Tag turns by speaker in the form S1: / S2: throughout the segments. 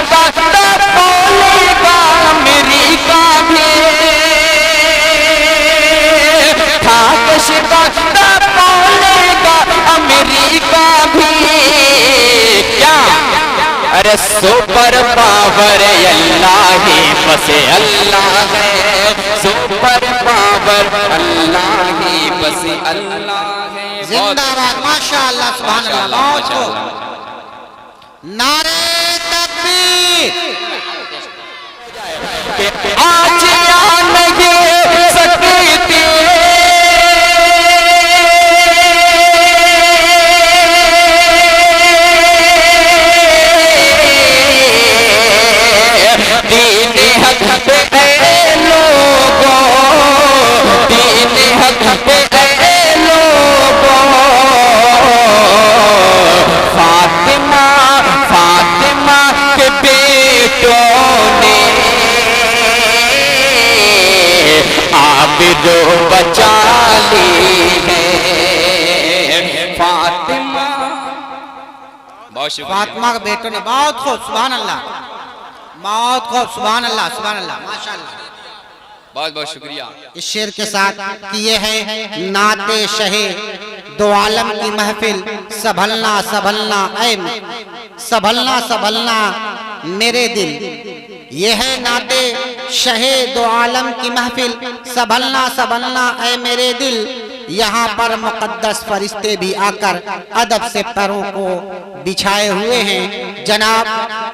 S1: शिकंदा बोलेगा अमेरिका भी, खाक शिकंदा बोलेगा अमेरिका भी। क्या? अरे सुपर पावर अल्लाह ही बस अल्लाह है, सुपर पावर अल्लाह ही बस अल्लाह है।
S2: जिंदाबाद, माशाअल्लाह, सुभान अल्लाह। नारे तकबीर।
S1: आज या नहीं सकती जो बचा ली है फातिमा।
S2: फातिमा के बेटों ने बहुत खूब, सुभान अल्लाह, बहुत खूब, सुभान अल्लाह, सुभान अल्लाह, माशाअल्लाह।
S1: बहुत बहुत शुक्रिया।
S2: इस शेर के साथ कि ये है नाते शहे दो आलम की महफिल, संभलना संभलना ऐ संभलना संभलना मेरे दिल। ये है नाते शहे दो आलम की महफिल, संभलना संभलना ऐ मेरे दिल। यहाँ पर मुकद्दस फरिश्ते भी आकर अदब से पैरों को बिछाए हुए हैं। जनाब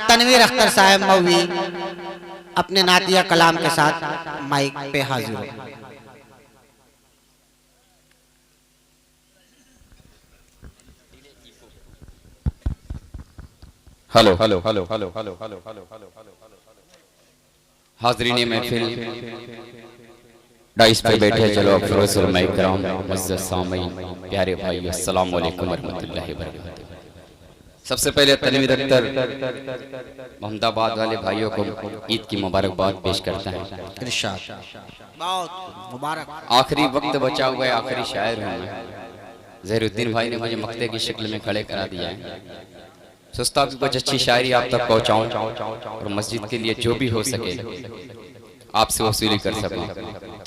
S2: तनवीर अख्तर साहब मौवी अपने नातिया कलाम के साथ माइक पे हाजिर हो।
S1: Hello hello hello hello hello hello hello hello hello हाज़रीन महफिल डाइस पे बैठे चलो अफरोज़ और महतरम मुअज़्ज़ज़ सामीन प्यारे भाई अस्सलाम वालेकुम रहमतुल्लाहि व बरकातहू। सबसे पहले तनवीर अख्तर मोहम्मदाबाद वाले भाइयों को ईद की मुबारकबाद पेश करता है।
S2: इरशाद, बहुत मुबारक।
S1: आखिरी वक्त बचा हुआ है, आखिरी शायर हूँ मैं। ज़हीरुद्दीन भाई ने मुझे मक्ते की शक्ल में खड़े करा दिया है। सुस्ता भी कुछ अच्छी शायरी आप तक पहुँचाऊँ और मस्जिद के लिए जो भी हो सके आपसे वसूली कर सकूं।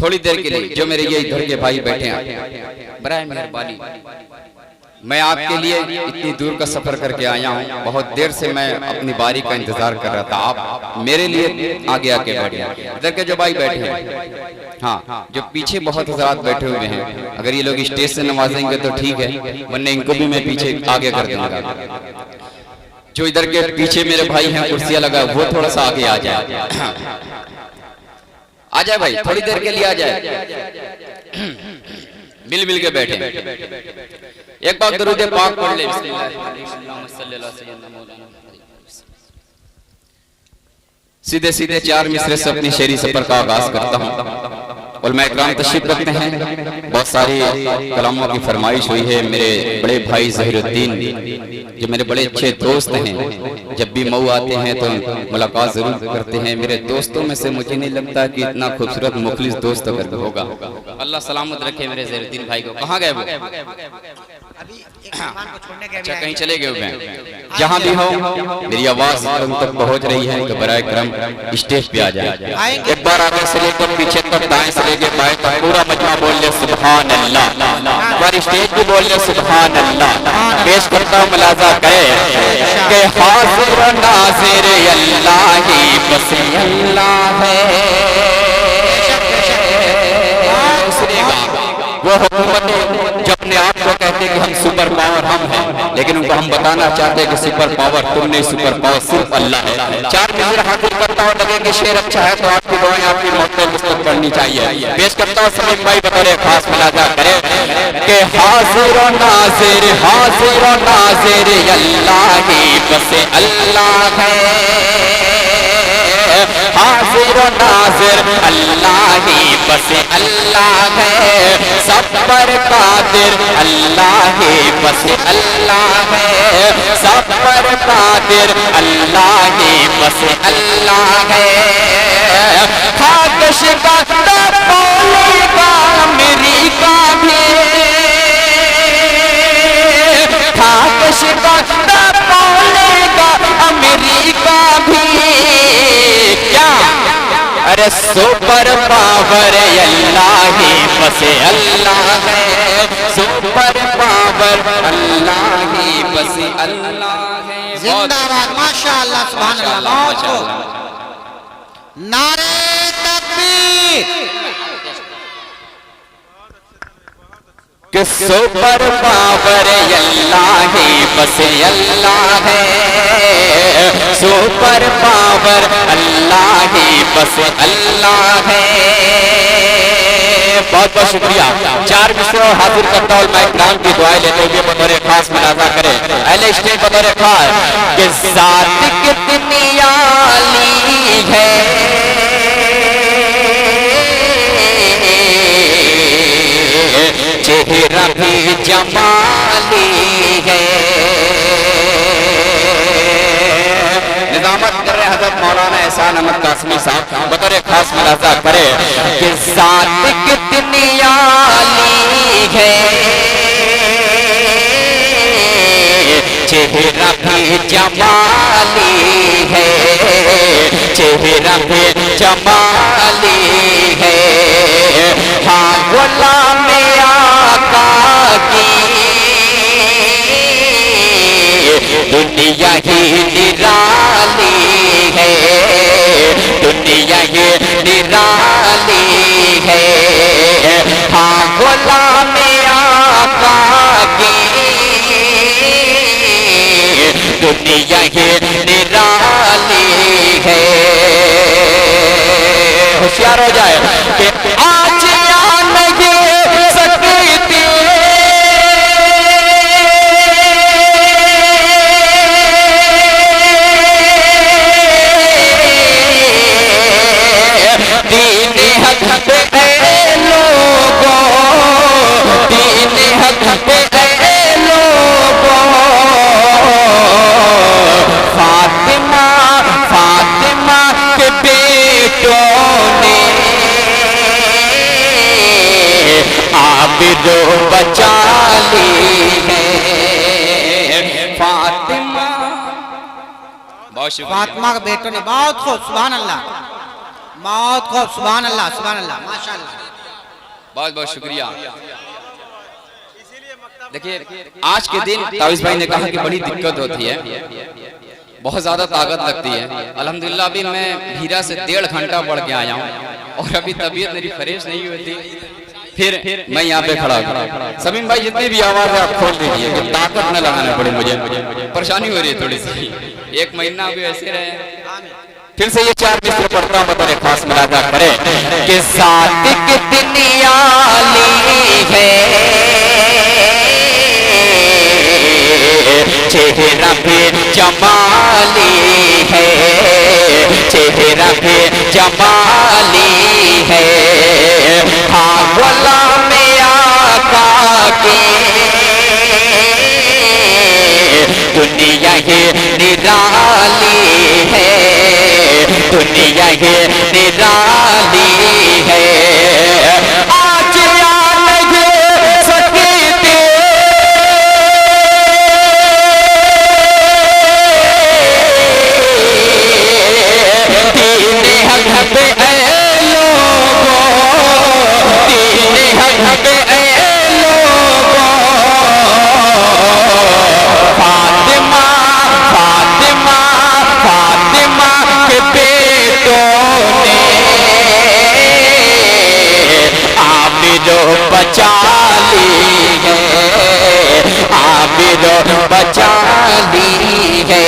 S1: थोड़ी देर के लिए जो मेरे ये इधर के भाई बैठे हैं, बराए मेहरबानी मैं आपके लिए इतनी दूर का सफर करके आया हूँ। बहुत देर से मैं अपनी बारी का इंतजार कर रहा था, आप मेरे लिए आगे आके बैठे। इधर के जो भाई बैठे हैं, हाँ जो पीछे बहुत हज़रात बैठे हुए हैं, अगर ये लोग स्टेज से नवाजेंगे तो ठीक है, वरना इनको भी मैं पीछे आगे कर दूंगा। जो इधर के पीछे मेरे भाई हैं कुर्सियां लगा, वो थोड़ा सा आगे आ जाए। आ जाए भाई, थोड़ी देर के लिए आ जाए, मिल मिल के बैठे। एक बार दरूद पाक पढ़ ले। सीधे सीधे 4 मिसरे से अपनी शेरी सफर का आगाज करता हूँ। उलमा इकराम तशरीफ रखते हैं, बहुत सारी कलामों की फरमाइश हुई है। मेरे बड़े भाई ज़हीरुद्दीन जो मेरे बड़े अच्छे दोस्त हैं, जब भी मऊ आते हैं तो मुलाकात जरूर करते हैं। मेरे दोस्तों में से मुझे नहीं लगता कि इतना खूबसूरत मुखलिस दोस्त अगर होगा। अल्लाह सलामत रखे मेरे ज़हीरुद्दीन भाई को। कहाँ गए वो? अच्छा कहीं चले गए हैं। जहाँ भी हो मेरी आवाज तुम तक पहुँच रही है तो बराए करम स्टेज पे आ जाए। एक बार आगे से लेकर पीछे तक, दाएं से लेकर बाएं तक पूरा मजमा बोल ले सुभान अल्लाह। हमारी स्टेज भी बोल ले सुभान अल्लाह। पेश करता हूँ मुलाजा करे कि हाज़िर व नाज़िर अल्लाह ही बस अल्लाह है। वो हुकूमत जो अपने आप को कहते हैं कि हम सुपर पावर हम हैं, लेकिन उनको हम बताना चाहते हैं कि सुपर पावर तुम नहीं, सुपर पावर सिर्फ अल्लाह है। 4 मिसरे हाजिर करता हूँ, लगे कि शेर अच्छा है तो आपकी दुआएं आपकी मोहब्बत मुस्तक करनी चाहिए। पेश करता हूँ सलीम भाई बतौर खास मुलाजा करे कि हाज़िर व नाज़िर अल्लाह ही बस अल्लाह है। हाज़िर व नाज़िर अल्लाह ही बस अल्लाह है। सब पर कादिर अल्लाह ही बस अल्लाह है। सब पर कादिर अल्लाह ही बस अल्लाह है। खाक शिकंदा बोलेगा अमेरिका भी, खाक शिकंदा बोलेगा अमेरिका भी। अरे सुपर पावर अल्लाह ही बस अल्लाह है, सुपर पावर अल्लाह ही बस अल्लाह है।
S2: जिंदाबाद, माशाअल्लाह, सुभान अल्लाह, बहुत खूब। नारे तकबीर।
S1: कि सुपर पावर अल्लाह ही बस अल्लाह है, सुपर पावर अल्लाह ही बस अल्लाह है। बहुत बहुत शुक्रिया। 4 मिसरों हाजिर करता हूँ, मैं इकराम की दुआएं लेते हुए बतौर खास मुलाजा करें अहले स्टेज बतौर खास कि ज़ात कितनी आली है, चेहरा भी जमाली है। निजामत कर रहे हज़रत मौलाना एहसान अहमद कासमी साहब बतौर खास मुलाजा करे कि ज़ात कितनी आली है, चेहरा भी जमाली है, चेहरा भी जमाली है। हाँ गुलाम आका की दुनिया ही निराली है, दुनिया ही निराली है। हाँ गुलाम आका की दुनिया ही निराली है। होशियार हो जाए कि आज या नहीं सकती दीन हक पे लोगों, दीन हक पे लोगों। फातिमा फातिमा के बेटों ने आबिदो बचा ली है। फातिमा, बहुत शुक्रिया।
S2: फातिमा के बेटों ने, बहुत खूब, सुभान अल्लाह, बहुत खूब, सुभान अल्लाह, सुभान अल्लाह, माशाअल्लाह।
S1: बहुत बहुत शुक्रिया। देखिए आज के दिन ताविज़ भाई ने कहा कि बड़ी दिक्कत होती है, बहुत ज्यादा ताकत लगती है। अल्हम्दुलिल्लाह अभी मैं भीरा से 1.5 घंटा पढ़ के आया हूँ और अभी तबीयत मेरी फ्रेश नहीं हुई थी, फिर मैं यहाँ पे खड़ा हूँ। समीम भाई जितनी भी आवाज है आप खोल दीजिए कि ताकत न लगाना पड़े मुझे, परेशानी हो रही है थोड़ी सी। 1 महीना अभी ऐसे रहे। फिर से ये 4 मिसरे पढ़ता हूँ, बतौर खास मुलाजा करें कि ज़ात कितनी आली है, चेहरा भी जमाली है, चेहरा भी जमाली है। हाँ गुलाम आका की दुनिया ही निराली है, दुनिया ही निराली है। आज या नहीं सकती दीन हक पे लोगों, दीन हक पे लोगों। फातिमा फातिमा फातिमा के बेटों ने आबिदो बचा ली है, आबिदो बचा ली है।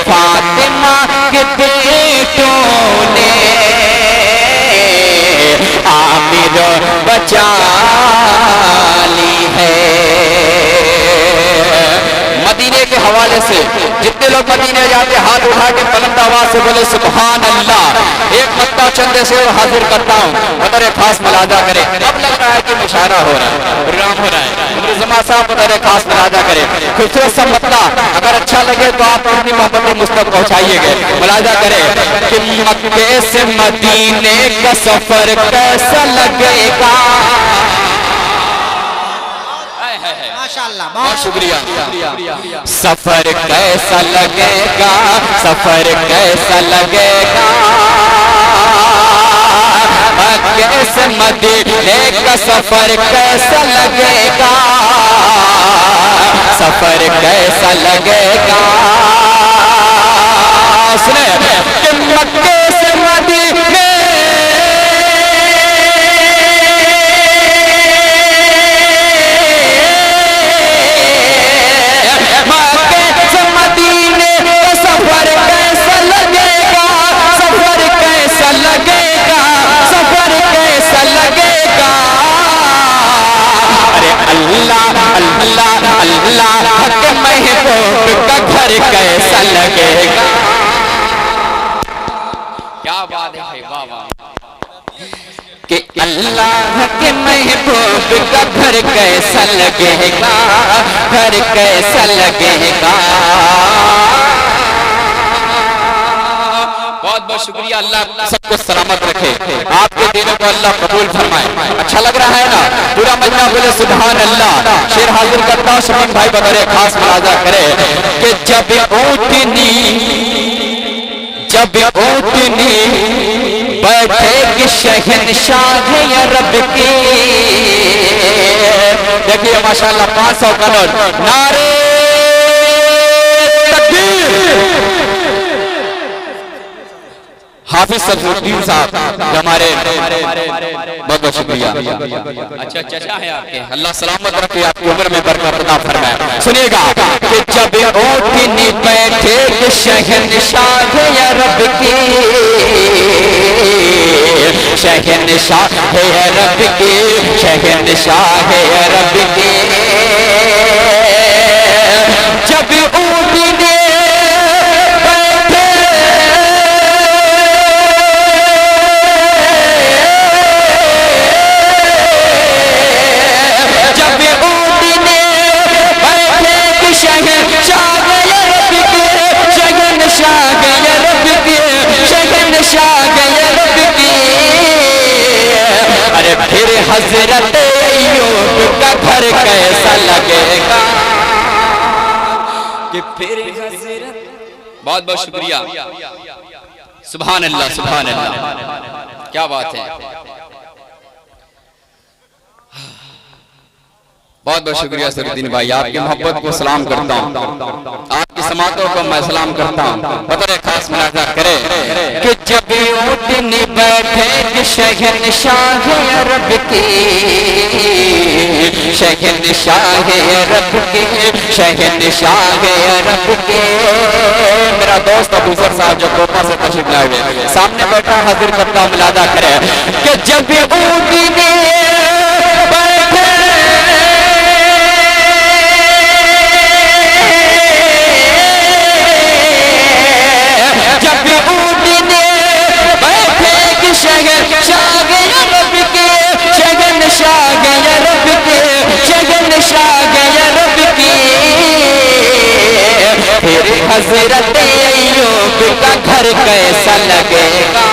S1: फातिमा के बेटों ने आबिदो बचा ली है। मदीने के हवाले से जितने लोग मदीने जाते हाथ उठा के बुलंद आवाज से बोले सुभान अल्लाह। एक मत्ता चंदे से हाजिर करता हूँ, बतौर खास मुलाजा करे। अब लग रहा है कि मुशायरा हो रहा है, प्रोग्राम हो रहा है। जमा साहब बतौर खास मुलाजा करे। खूबसूरत सा मत्ता अगर अच्छा लगे तो आप अपनी मोहब्बत मुझ तक पहुँचाइएगा। मुलाजा करे कि मक्के से मदीने का सफर कैसा लगेगा।
S2: माशाअल्लाह,
S1: बहुत शुक्रिया। सफर कैसा लगेगा, सफर कैसा लगेगा। कैसे मदीने का सफर कैसा लगेगा, सफर कैसा लगेगा। सुने कि मक्के से मदीने कैसा लगेगा। क्या बात है भाई, वाह वाह। कि अल्लाह के महबूब का घर कैसा लगेगा, घर कैसा लगेगा। बहुत बहुत शुक्रिया। अल्लाह सबको सलामत रखे, आपके दिनों को अल्लाह कबूल फरमाए। अच्छा लग रहा है ना? पूरा मजमा बोले सुभान अल्लाह। शेर हाजिर करता हूँ, शमीम भाई बगैर खास मुलाजा करे कि जब ऊँटनी बैठेगी शहंशाह अरब की। देखिए माशाल्लाह 500 का नोट। नारे हाफिज सफरुद्दीन साहब हमारे बहुत बहुत शुक्रिया। अच्छा चाचा है आपके, अल्लाह सलामत रखे, आपकी उम्र में बरकत अता फरमाए। सुनिएगा कि जब ऊँटनी बैठे शहंशाह अरब की, शहंशाह अरब की, शहंशाह अरब की। जब ऊँटनी फिर हजरत अय्यूब का घर कैसा लगेगा, कि फिर हजरत। बहुत बहुत शुक्रिया। सुभान अल्लाह, सुभान अल्लाह, क्या बात है। बहुत बहुत शुक्रिया सरुद्दीन भाई, आपकी मोहब्बत को सलाम करता हूँ, आपकी समातों को मैं सलाम करता हूँ। बतौर खास मुलाजा करे कि जब ऊँटनी बैठे शहंशाह अरब की, शहंशाह अरब की, शहंशाह अरब के। मेरा दोस्त अबूजर साहब जो कोपा से तशरीफ लाए हुए सामने बैठा, हाजिर करता हूँ, मुलाजा करे कि जब ऊँटनी हजरत अय्यूब का घर कैसा लगेगा,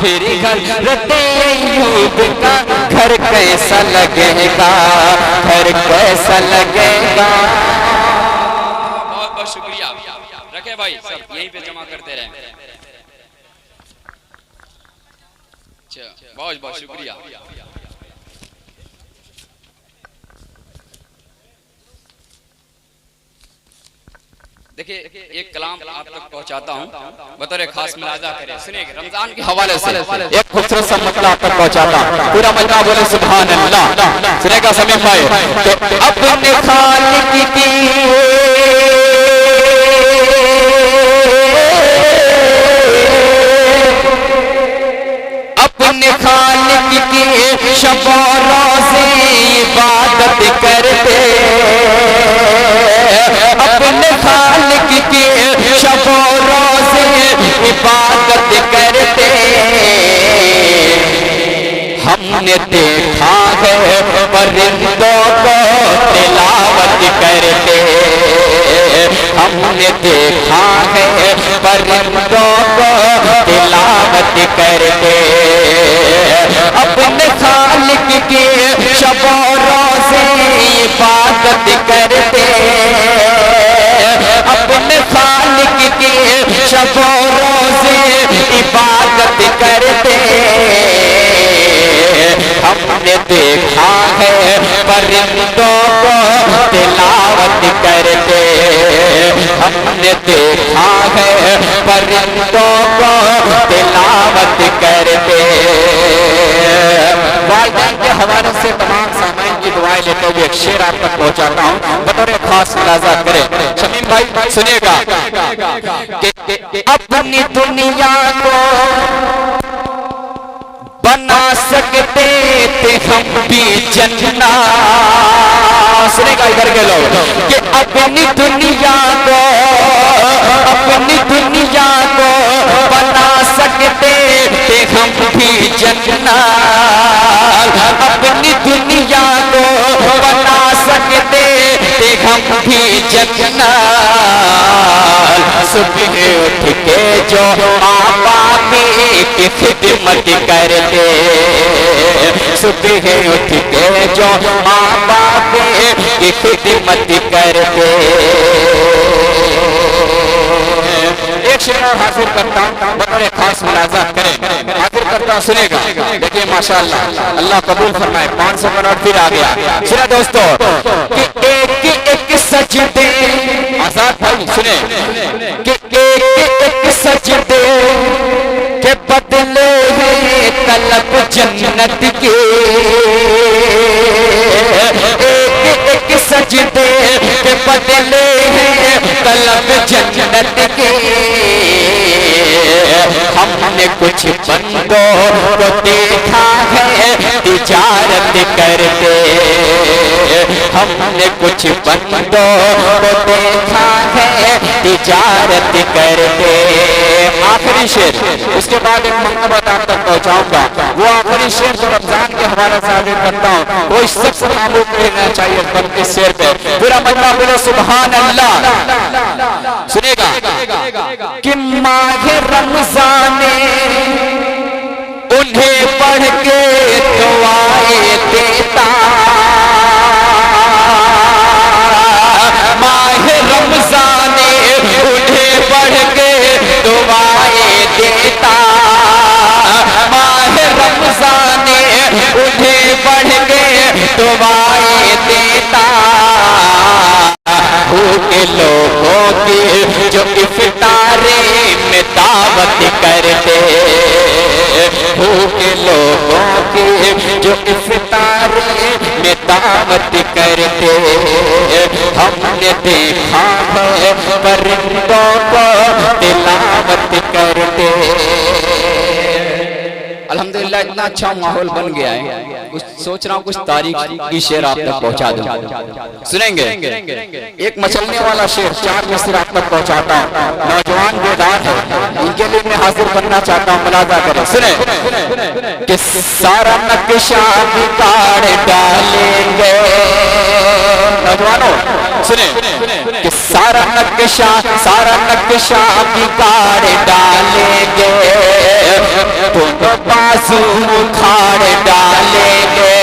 S1: फिर हजरत अय्यूब का घर कैसा लगेगा, घर कैसा लगेगा। बहुत बहुत शुक्रिया। रखे भाई, सब यहीं पे जमा करते रहे। बहुत बहुत शुक्रिया। देखिए एक कलाम आप तक पहुंचाता हूं, बतौर खास मुलाजा करें। सुनिए रमजान के हवाले से एक खूबसूरत सा मसला आप तक पहुंचाता हूं, पूरा मजमा बोले सुभान अल्लाह। सुनेगा समीम भाई, तो अपने खालिक की अपने खालिक की शब रोज़े इबादत करते, अपने खालिक की शब रोज़े इबादत करते। हमने देखा है परिंदों को तिलावत करते, हमने देखा है परिंदों को तिलावत करते। अपने खालिक की शब रोज़े इबादत करते, अपने खालिक की शब रोज़े इबादत करते। हमने देखा है परिंदों को तिलावत करते, हमने देखा है परिंदों को तिलावत करते। वालिदैन के हवाले से तमाम सामाइन की दुआएं लेते हुए एक शेर आप तक पहुंचाता हूँ, बतौर खास मुलाजा करें। शमीम भाई सुनिएगा कि अपनी दुनिया को बना सकते थे हम भी जन्नत। सुनेगा इधर के लोग कि अपनी दुनिया को बना सकते थे हम भी जन्नत, अपनी दुनिया को बना सकते थे हम भी जन्नत। सुबह उठ के जो माँ बाप की खिदमत करते, सुबह उठ के जो माँ बाप की खिदमत करते। एक शेर और हाजिर करता हूँ, बतौर खास मुलाजा करें, हाजिर करता हूँ, सुनेगा। देखिए माशाअल्लाह, अल्लाह कबूल फरमाए। 500 करोड़ फिर आ गया। सुना दोस्तों कि एक सजदे, आजाद भाई सुने, कि एक सजदे के बदले हैं तलब जन्नत के, एक सजदे के बदले हैं तलब जन्नत के। हमने कुछ बंदों को देखा है तिजारत करते, हमने कुछ बंदों को देखा है तिजारत करते। आखिरी शेर, उसके बाद एक मंकबत आप तक पहुंचाऊंगा। वो आखिरी शेर जो रमजान के हवाले से हाजिर करता हूँ, वो इस सबसे मामूल रहना चाहिए इस शेर पे। पूरा मजमा बोलो सुभान अल्लाह। सुनेगा कि माह रमजान उन्हें पढ़ के दुआएं देता, माह रमजान उन्हें पढ़ के दुआएं देता, माह रमजान उन्हें पढ़ के दुआएं देता। भूखे लोगों की जो इफ्तारे में दावत करते, भूखे लोगों की जो इफ्तारे में दावत करते। हमने देखा है परिंदों को तिलावत करते। अल्हम्दुलिल्लाह इतना अच्छा माहौल बन गया है, कुछ सोच रहा हूँ कुछ तारीख की शेर आप तक पहुँचा दूं। सुनेंगे एक मचलने वाला शेर, 4 मिसर आप तक पहुँचाता हूँ। नौजवान बेदार है, इनके लिए मैं हाजिर बनना चाहता हूँ, मुलाजा करें। सुने कि सारा नक्शा बिगाड़ डालेंगे, नौजवानों सुने कि सारा नक्शा बिगाड़ डालेंगे, दोनों बाजू उखाड़ डालेंगे।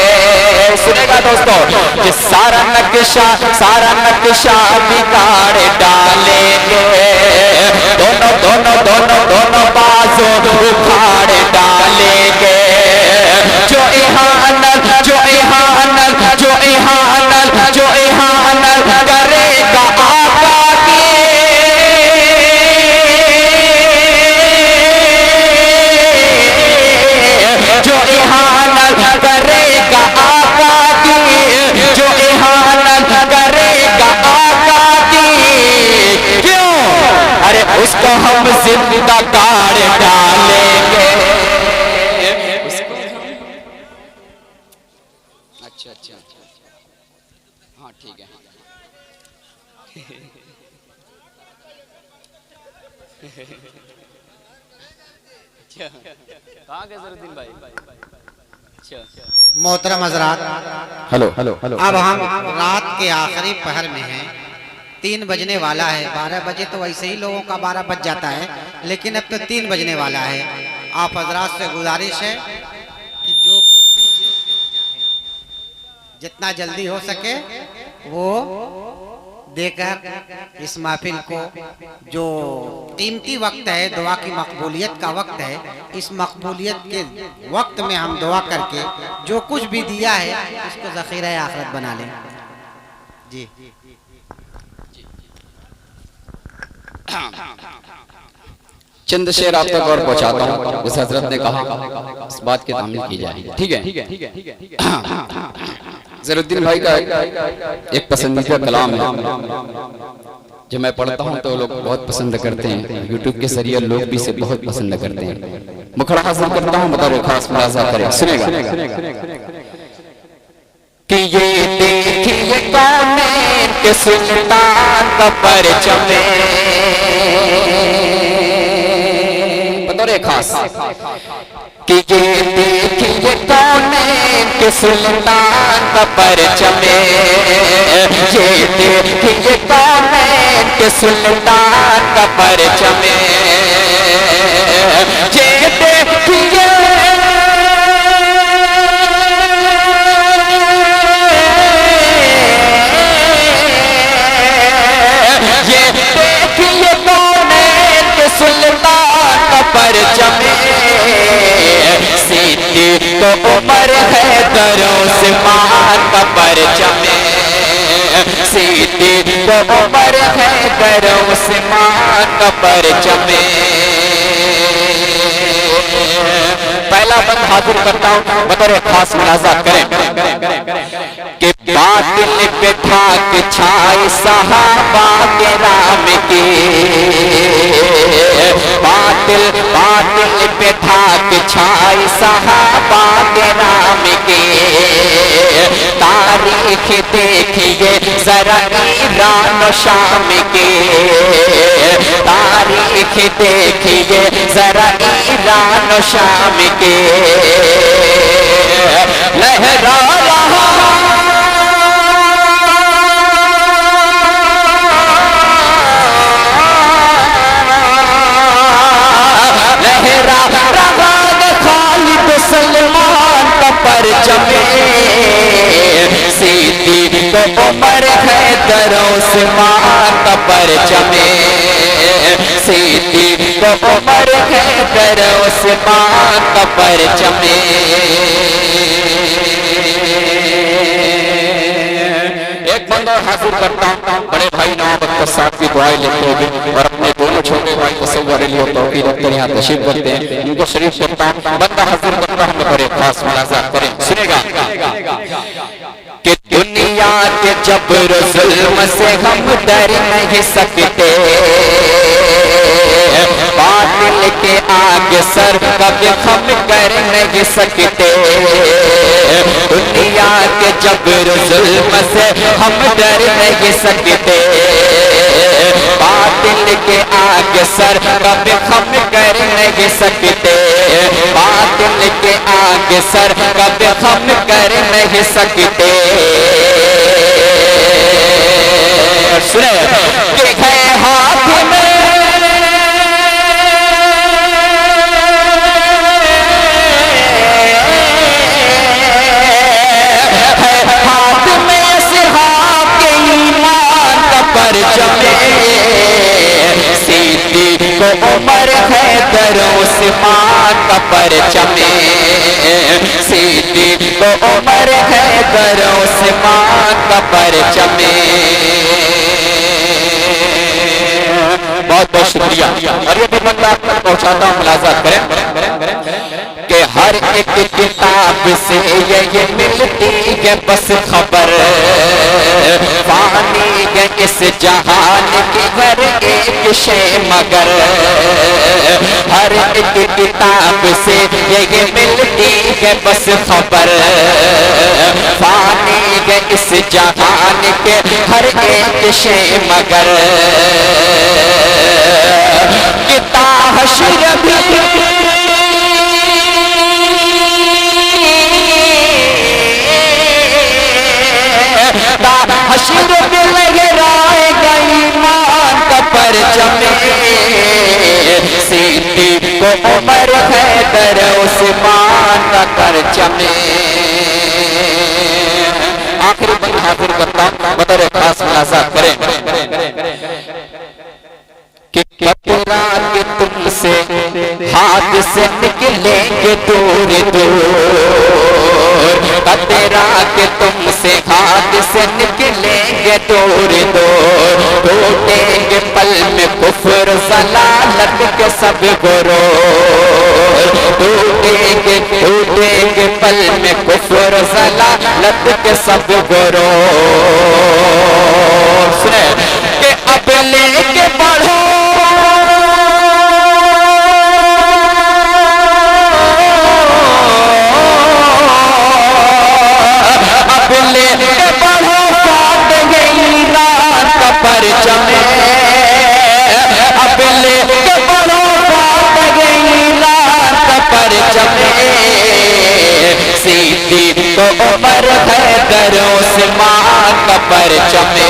S1: सुनेगा दोस्तों कि सारा नक्शा बिगाड़ डालेंगे, दोनों बाजू उखाड़ डालेंगे। जो इहानत करेगा आका की, जो इहानत करेगा आका की, जो इहानत करेगा आका की, क्यों? अरे उसको हम जिंदा गाड़ डालेंगे। अच्छा हाँ ठीक है। कहाँ गए जरूरदीन भाई?
S2: मोहतरम हजरात,
S1: हेलो।
S2: अब हम रात के आखिरी पहर में हैं। 3 बजने वाला है। 12 बजे तो वैसे ही लोगों का 12 बज जाता है, लेकिन अब तो 3 बजने वाला है। आप हजरात से गुजारिश है कि जो जितना जल्दी हो सके वो देकर इस महफिल को, जो कीमती वक्त है दुआ की मकबूलियत का वक्त है, इस मकबूलियत के वक्त में हम दुआ करके जो कुछ भी दिया है उसको ज़ख़ीरा आखिरत बना लें। जी
S1: चंद शेर आप तक और पहुंचाता हूँ। उस हजरत ने कहा इस बात की तामील की जाए। ठीक है, ज़हीरुद्दीन भाई का एक पसंदीदा कलाम है, जो मैं पढ़ता हूँ तो लोग बहुत पसंद करते हैं। यूट्यूब के जरिए लोग भी इसे बहुत पसंद करते हैं। मुखड़ा हासिल करता हूँ, मतलब खास मुलाजा करें, सुनेगा कि ये देखिए कौन के सुल्तान का परचम बतौर खास, कि ये देखिए कौन के सुल्तान का परचम, ये देखिए कौन के सुल्तान का परचम, ये देखिए परचम, सीधी तो उमर है दरों से मान का परचम, सीधी तो उमर है दरों से मान का परचम। पहला बंद हाजिर करता हूँ, बतौर खास मुलाजा करें कि बातिल पे ठाक छाई सहाबा के राम की, बातिल पे ठाक छाई सहाबा के राम की, तारीख देखिए जरा ईरान और शाम की, तारीख देखिए जरा ईरान और शाम की, लहरा रहा सलमान का परचम, सीधी तो उमर है दरों से मान का परचम, सीधी तो उमर है दरों से मान का परचम। एक बंदा हाजिर करता हूँ, बड़े भाई नवाब अख्तर साहब की दुआएं लेते हुए और अपने दोनों छोटे भाई तसव्वुर अली और तौकीर अख्तर यहाँ तशरीफ करते हैं, इनको शरीफ करता हूँ। बंदा हाजिर करता हूँ, बड़े खास मुलाजा करें, सुनेगा कि दुनिया के जबर जुल्म से हम डर नहीं सकते, बातिल के आगे सर कभी हम कर नहीं सकते, दुनिया के जबर जुल्म से हम डर नहीं सकते, बातिल के आगे सर कभी हम कर नहीं सकते, बातिल के आगे सर कभी हम कर नहीं सकते। सुने कि है हाथ में परचम, सीधी को उमर है दरों से मान का परचम, सीधी को उमर है दरों से मान का परचम। बहुत बहुत शुक्रिया। और ये भी बंदा आपको पहुंचाता हूँ, मुलाजा करें कि हर एक किताब से ये मिलती है बस खबर, फानी है इस जहान की हर एक शय मगर, हर एक किताब से ये मिलती है बस खबर, फानी है इस जहान के हर एक शय मगर, किताब हश्र भी हश्र में लहराएगा ईमान का परचम, सीधी को उमर है दरों से मान का परचम। आखिरी बंद हाजिर करता हूं, बतौर खास मुलाजा करें कि कतरा के तुमसे हाथ से निकलेंगे दूर दूर, कतरा के तुमसे हाथ से निकलेंगे दूर दूर, टूटेंगे पल में कुफ्र ज़लालत के सब गुरूर, टूटेंगे पल में कुफ्र ज़लालत के सब गुरूर। सुने कि अब लेके बढ़ो परचमे, अब लेके बढ़ो बात गई रात परचमे, सीधी तो उमर है दरों से मां का परचमे,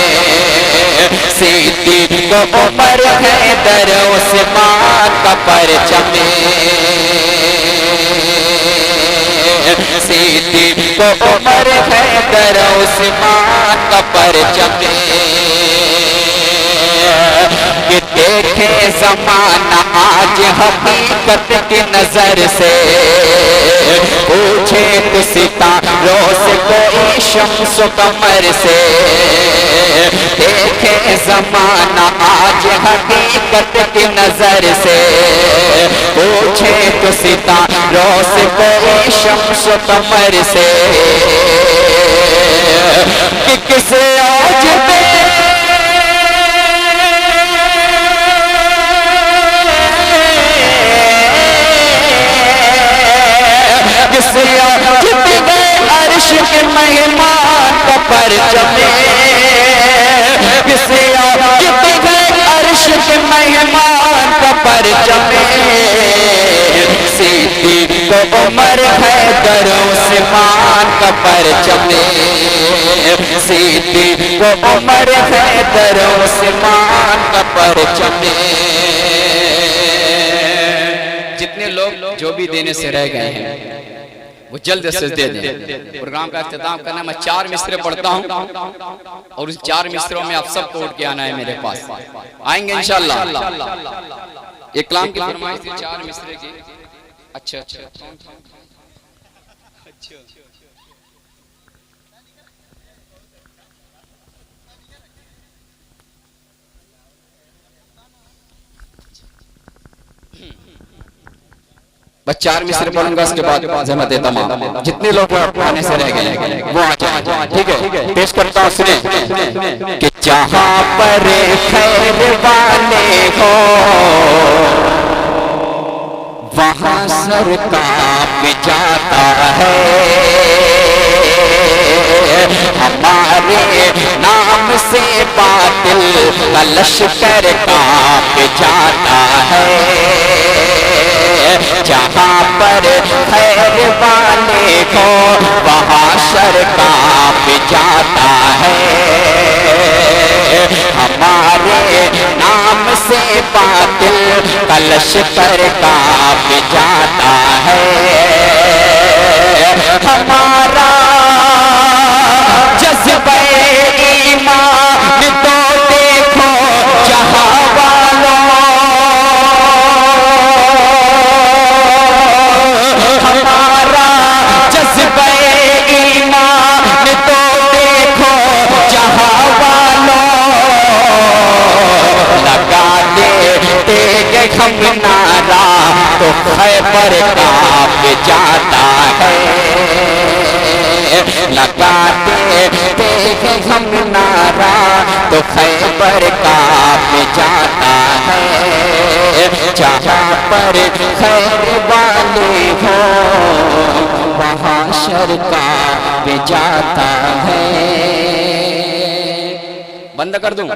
S1: सीधी तो उमर है दरों से मां का परचमे, सीधी तो उमर है दरों से मां का परचमे। कि देखे ज़माना आज हकीकत की नजर से, पूछे तो सितारों से कोई शम्स कमर से, देखे ज़माना आज हकीकत की नजर से, पूछे तो सितारों से कोई शम्स कमर से, कि किसे आज अर्श के मेहमान का परचमे, किसे अर्श के मेहमान का परचमे, सीधी तो उमर है दरों से मान का परचमे, सीधी तो उमर है दरों से मान का परचमे। जितने लोग जो भी देने से रह गए हैं वो जल्द से दे दें। प्रोग्राम का इख्तिताम करना, मैं 4 मिसरे पढ़ता हूं और उस 4 मिसरों में आप सबको उठ के आना है मेरे पास। आएंगे इंशाअल्लाह। एक कलाम की फरमाइश थी 4 मिसरे की। अच्छा अच्छा बस 4 मिसरे पढ़ूंगा, उसके बाद ज़हमत तमाम जितने लोग आने से रह गए वो आ जाए। ठीक है, पेश करता हूँ, सुने कि जहाँ पर खैर वाले हो वहाँ सर कांप जाता है, हमारे नाम से बातिल का लश्कर कांप जाता है, जहाँ पर खैर वाले हो वहाँ शर कांप जाता है, हमारे नाम से बातिल का लश्कर कांप जाता है, हमारा जज्बे ईमान तो देखो जहाँ वालों, हमारा जज्बे ईमान तो देखो जहाँ वालों, लगा देंगे हम नारा तो खैबर कांप जाता है, लगाते देखे हम नारा तो खैबर कांप जाता है, जहाँ पर खैर वाले हो वहाँ शर कांप जाता है। बंद कर दूं?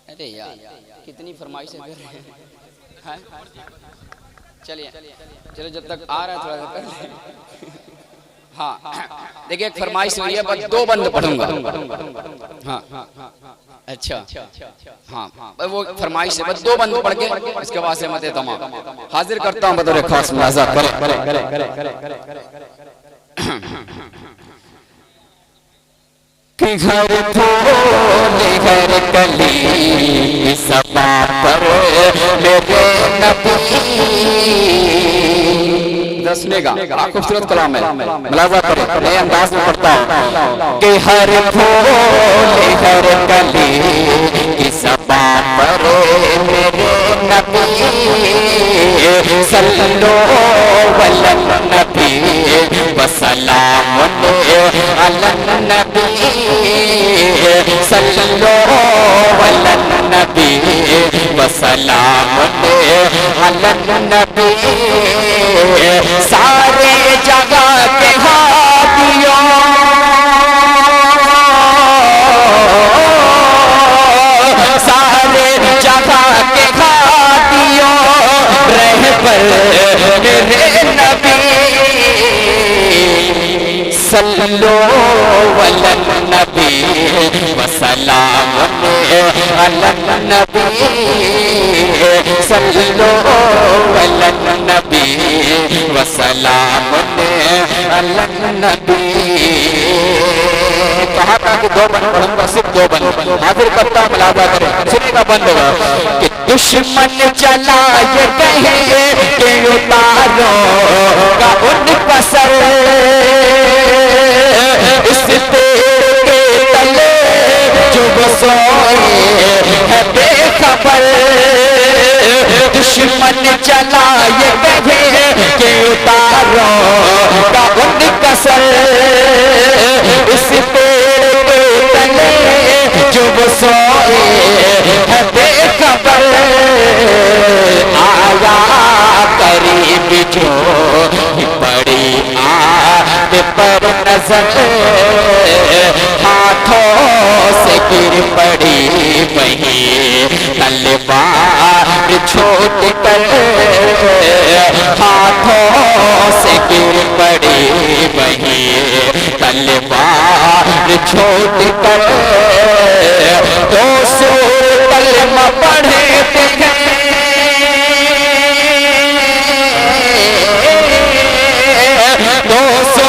S1: अरे यार कितनी फरमाइशें कर रहे हैं। चलिए चलो, जब तक आ रहा है थोड़ा सा कर ले। हाँ देखिए, एक फरमाइश हुई है, बस 2 बंद पढ़ूंगा। हाँ अच्छा हाँ, वो फरमाइश है, बस 2 बंद पढ़ के इसके बाद से मत तमाम हाजिर करता हूँ बतौर खास मुलाजा। कि घर फूल घर कली सबा पर मेरे नबी। सुनेगा खूबसूरत कलाम है, मुलाजा करें, नए अंदाज में पढ़ता हूँ कि हर फूल हर कली की सबा पर मेरे नबी सल्लो अलन नबी वसलाम अलन नबी सल्लो अलन नबी वसलाम अलन नबी। सारे जगह के हादियों सारे जगह के हादियों रहबर मेरे नबी सल्लो अलन नबी वसलाम अलन नबी सल्लो अलन नबी वसलाम अलन नबी। कहा था कि 2 बंद पढ़ूंगा, सिर्फ 2 बंद हाजिर करता मुलाजा करें, सुनेगा बंद होगा कि दुश्मन चला ये कहे कि उतारो का उनका सर इस पेड़ के तले जो वो सोए है बेखबर। दुश्मन चला ये कहे कि उतारो का उनका सर इस पेड़ के तले जो वो सोए है बेखबर। आया करीब जो बड़ी आग पर नजर हाथों से गिर पड़ी वहीं तलवार छोड़ कर हाथों से गिर पड़ी वहीं तलवार छोड़ कर। 200 कलमा पढ़े थे 200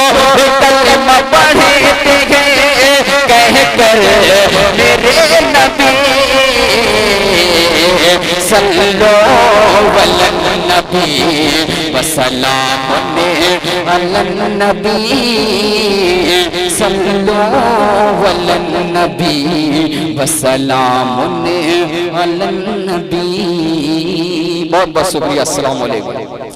S1: कलमा पढ़े थे कह कर मेरे नबी सल्लो अलन नबी वसलाम अलन नबी सल्लो अलन नबी वसलाम अलन नबी। बहुत बहुत शुक्रिया। अस्सलाम वालेकुम।